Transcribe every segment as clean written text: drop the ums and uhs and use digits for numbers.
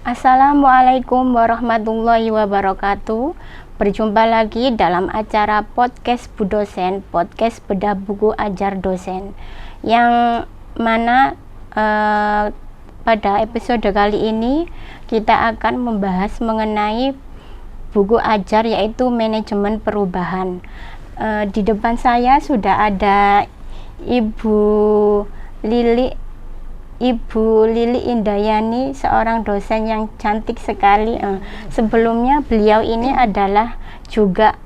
Assalamualaikum warahmatullahi wabarakatuh. Berjumpa lagi dalam acara podcast Bu Dosen, podcast bedah buku ajar dosen, yang mana pada episode kali ini kita akan membahas mengenai buku ajar, yaitu manajemen perubahan. Di depan saya sudah ada Ibu Lili Indayani, seorang dosen yang cantik sekali. Sebelumnya beliau ini adalah juga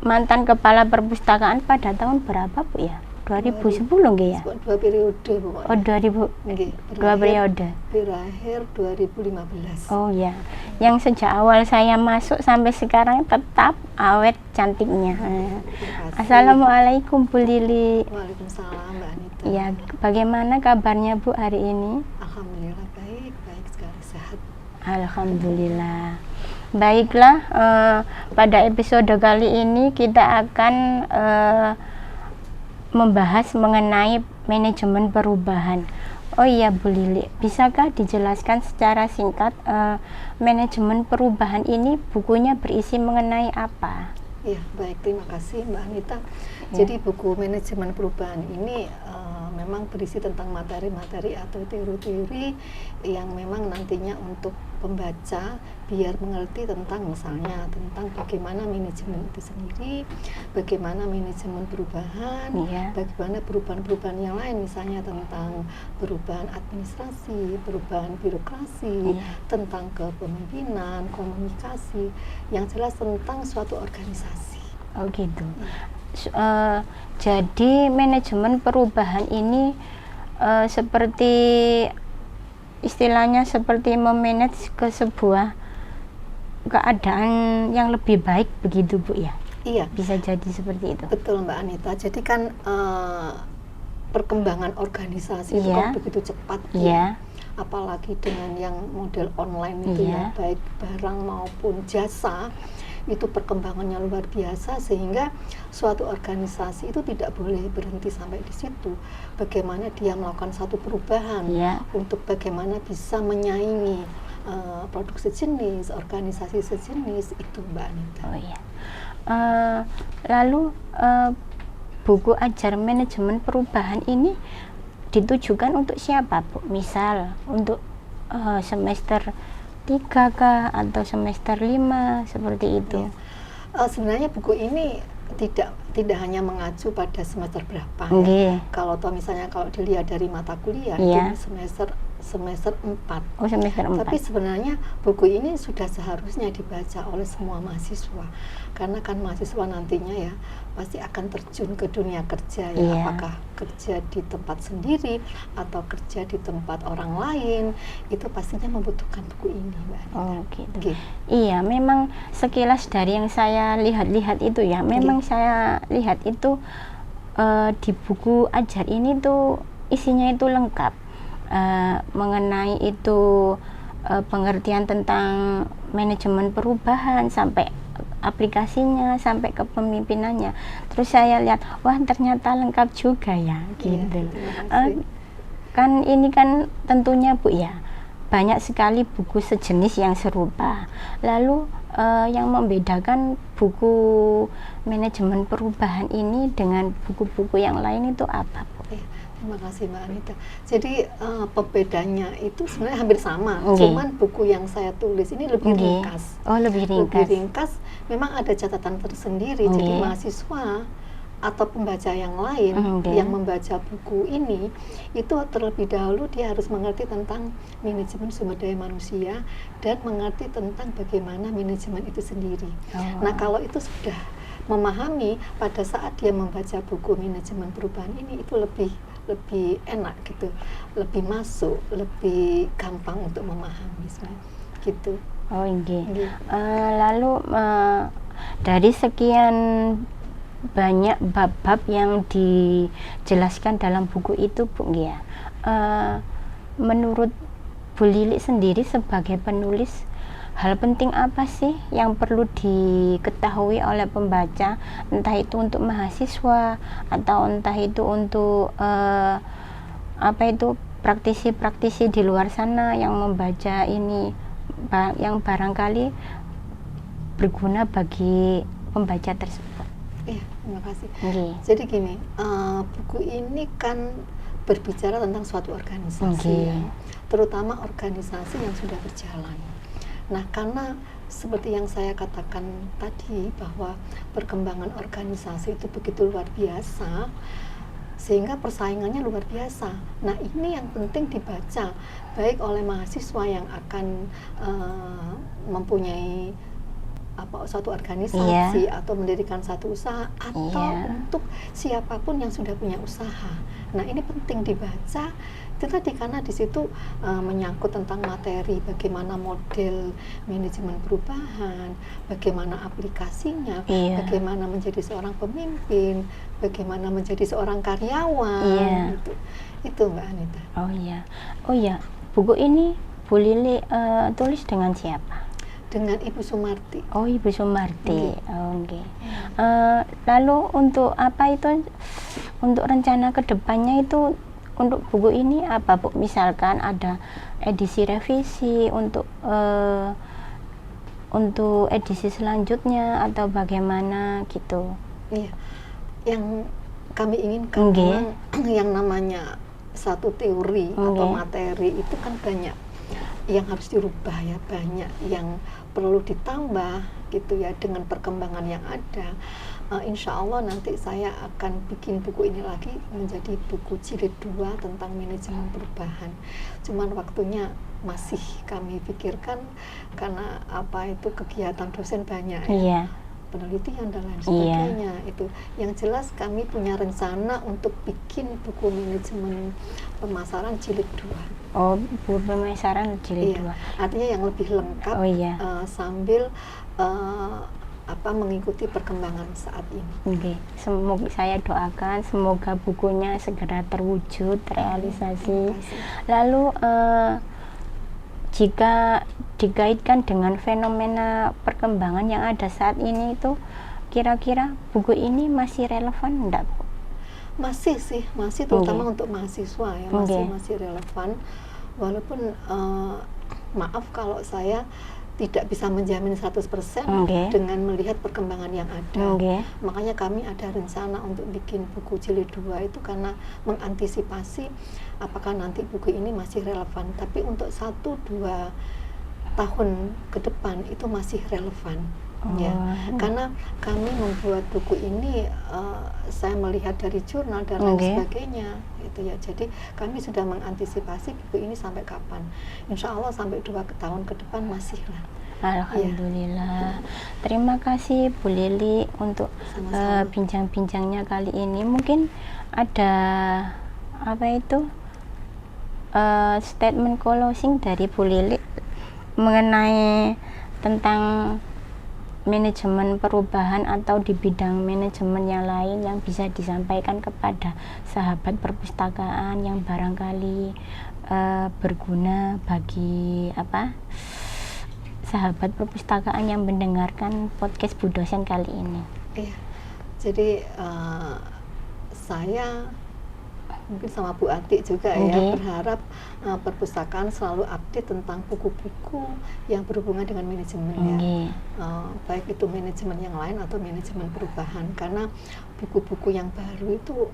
mantan kepala perpustakaan pada tahun berapa Bu ya? 2010 nggih ya? Dua periode pokoknya. Oh 2000. Nggih, Dua periode. Berakhir 2015. Oh ya. Yang sejak awal saya masuk sampai sekarang tetap awet cantiknya. Assalamualaikum Bu Lili. Waalaikumsalam Mbak Anita. Ya, bagaimana kabarnya Bu hari ini? Alhamdulillah baik sekali, sehat. Alhamdulillah. Baiklah, pada episode kali ini kita akan membahas mengenai manajemen perubahan. Oh iya Bu Lili, bisakah dijelaskan secara singkat manajemen perubahan ini bukunya berisi mengenai apa? Ya, baik, terima kasih Mbak Anita. Ya. Jadi buku manajemen perubahan ini memang berisi tentang materi-materi atau teori-teori yang memang nantinya untuk pembaca biar mengerti tentang, misalnya tentang bagaimana manajemen itu sendiri, bagaimana manajemen perubahan, bagaimana perubahan-perubahan yang lain, misalnya tentang perubahan administrasi, perubahan birokrasi, tentang kepemimpinan, komunikasi, yang jelas tentang suatu organisasi. Oh gitu. Jadi manajemen perubahan ini seperti istilahnya seperti memanage ke sebuah keadaan yang lebih baik, begitu Bu ya? Iya. Bisa jadi seperti itu. Betul Mbak Anita. Jadi kan perkembangan organisasi itu kan begitu cepat ya. Apalagi dengan yang model online itu ya, baik barang maupun jasa, itu perkembangannya luar biasa, sehingga suatu organisasi itu tidak boleh berhenti sampai di situ. Bagaimana dia melakukan satu perubahan untuk bagaimana bisa menyaingi produk sejenis, organisasi sejenis, itu Mbak Anita. Oh iya. Lalu buku ajar manajemen perubahan ini ditujukan untuk siapa Bu? Misal untuk semester 3 kah atau semester 5 seperti itu? Sebenarnya buku ini tidak hanya mengacu pada semester berapa Kalau misalnya kalau dilihat dari mata kuliah itu semester 4. Oh, semester 4. Tapi sebenarnya buku ini sudah seharusnya dibaca oleh semua mahasiswa, karena kan mahasiswa nantinya ya pasti akan terjun ke dunia kerja ya, apakah kerja di tempat sendiri atau kerja di tempat orang lain, itu pastinya membutuhkan buku ini Mbak Anita. Oh gitu. Iya, memang sekilas dari yang saya lihat-lihat itu ya, memang saya lihat itu di buku ajar ini tuh isinya itu lengkap. Mengenai itu pengertian tentang manajemen perubahan sampai aplikasinya sampai kepemimpinannya. Terus saya lihat, wah ternyata lengkap juga ya gitu. Kan ini kan tentunya Bu ya, banyak sekali buku sejenis yang serupa. Lalu yang membedakan buku manajemen perubahan ini dengan buku-buku yang lain itu apa Bu? Terima kasih Mbak Anita. Jadi pembedanya itu sebenarnya hampir sama, cuman buku yang saya tulis ini lebih ringkas. Oh, lebih ringkas. Lebih ringkas, memang ada catatan tersendiri. Jadi mahasiswa atau pembaca yang lain yang membaca buku ini itu terlebih dahulu dia harus mengerti tentang manajemen sumber daya manusia dan mengerti tentang bagaimana manajemen itu sendiri. Nah, kalau itu sudah memahami, pada saat dia membaca buku manajemen perubahan ini itu lebih enak gitu, lebih masuk, lebih gampang untuk memahami gitu. Oh iya. Lalu dari sekian banyak bab-bab yang dijelaskan dalam buku itu Bu ya, menurut Bu Lili sendiri sebagai penulis, hal penting apa sih yang perlu diketahui oleh pembaca, entah itu untuk mahasiswa atau entah itu untuk praktisi-praktisi di luar sana yang membaca ini yang barangkali berguna bagi pembaca tersebut. Iya, terima kasih. Okay. Jadi gini, buku ini kan berbicara tentang suatu organisasi, ya, terutama organisasi yang sudah berjalan. Nah, karena seperti yang saya katakan tadi bahwa perkembangan organisasi itu begitu luar biasa, sehingga persaingannya luar biasa. Nah, ini yang penting dibaca baik oleh mahasiswa yang akan mempunyai suatu organisasi atau mendirikan satu usaha, atau untuk siapapun yang sudah punya usaha. Nah, ini penting dibaca itu tadi karena di situ menyangkut tentang materi, bagaimana model manajemen perubahan, bagaimana aplikasinya, bagaimana menjadi seorang pemimpin, bagaimana menjadi seorang karyawan. Itu Mbak Anita. Oh iya, buku ini Bu Lili tulis dengan siapa? Dengan Ibu Sumarti. Oh, Ibu Sumarti. Oke. Lalu untuk apa itu? Untuk rencana kedepannya itu untuk buku ini apa, Bu? Misalkan ada edisi revisi untuk edisi selanjutnya atau bagaimana gitu? Iya. Yang kami inginkan yang namanya satu teori atau materi itu kan banyak yang harus dirubah ya, banyak yang perlu ditambah gitu ya dengan perkembangan yang ada. Insya Allah nanti saya akan bikin buku ini lagi menjadi buku jilid 2 tentang manajemen perubahan. Cuman waktunya masih kami pikirkan karena kegiatan dosen banyak ya. Penelitian dan lain sebagainya. Itu yang jelas kami punya rencana untuk bikin buku manajemen pemasaran jilid 2. Oh, buku pemasaran jilid 2. Artinya yang lebih lengkap sambil mengikuti perkembangan saat ini. Semoga saya doakan semoga bukunya segera terwujud, terrealisasi. Lalu jika dikaitkan dengan fenomena perkembangan yang ada saat ini itu, kira-kira buku ini masih relevan enggak, Bu? Masih terutama untuk mahasiswa ya, masih relevan. Walaupun maaf kalau saya tidak bisa menjamin 100% dengan melihat perkembangan yang ada. Makanya kami ada rencana untuk bikin buku jilid 2 itu karena mengantisipasi apakah nanti buku ini masih relevan. Tapi untuk 1-2 tahun ke depan itu masih relevan. Karena kami membuat buku ini saya melihat dari jurnal dan lain sebagainya itu ya. Jadi kami sudah mengantisipasi buku ini sampai kapan. Insya Allah sampai 2 tahun ke depan masih lah. Alhamdulillah. Terima kasih Bu Lili untuk bincang-bincangnya kali ini. Mungkin ada statement closing dari Bu Lili mengenai tentang manajemen perubahan atau di bidang manajemen yang lain yang bisa disampaikan kepada sahabat perpustakaan yang barangkali berguna bagi sahabat perpustakaan yang mendengarkan podcast Bu Dosen kali ini. Iya. Jadi saya mungkin sama Bu Ati juga ya berharap perpustakaan selalu update tentang buku-buku yang berhubungan dengan manajemen baik itu manajemen yang lain atau manajemen perubahan, karena buku-buku yang baru itu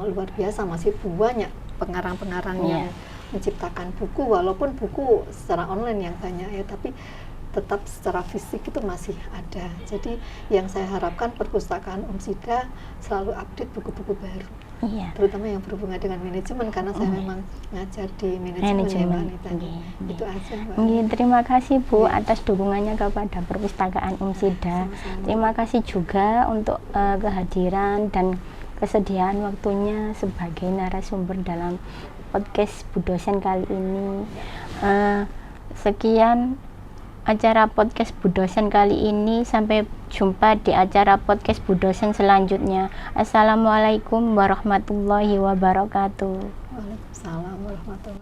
luar biasa, masih banyak pengarang-pengarang yang menciptakan buku, walaupun buku secara online yang banyak ya, tapi tetap secara fisik itu masih ada. Jadi yang saya harapkan perpustakaan Umsida selalu update buku-buku baru, terutama yang berhubungan dengan manajemen, karena saya memang ngajar di manajemen. Itu aja, Mbak. Terima kasih Bu atas dukungannya kepada perpustakaan Umsida. Terima kasih juga untuk kehadiran dan kesediaan waktunya sebagai narasumber dalam podcast Bu Dosen kali ini. Sekian acara podcast Bu Dosen kali ini. Sampai jumpa di acara podcast Bu Dosen selanjutnya. Assalamualaikum warahmatullahi wabarakatuh. Waalaikumsalam warahmatullahi wabarakatuh.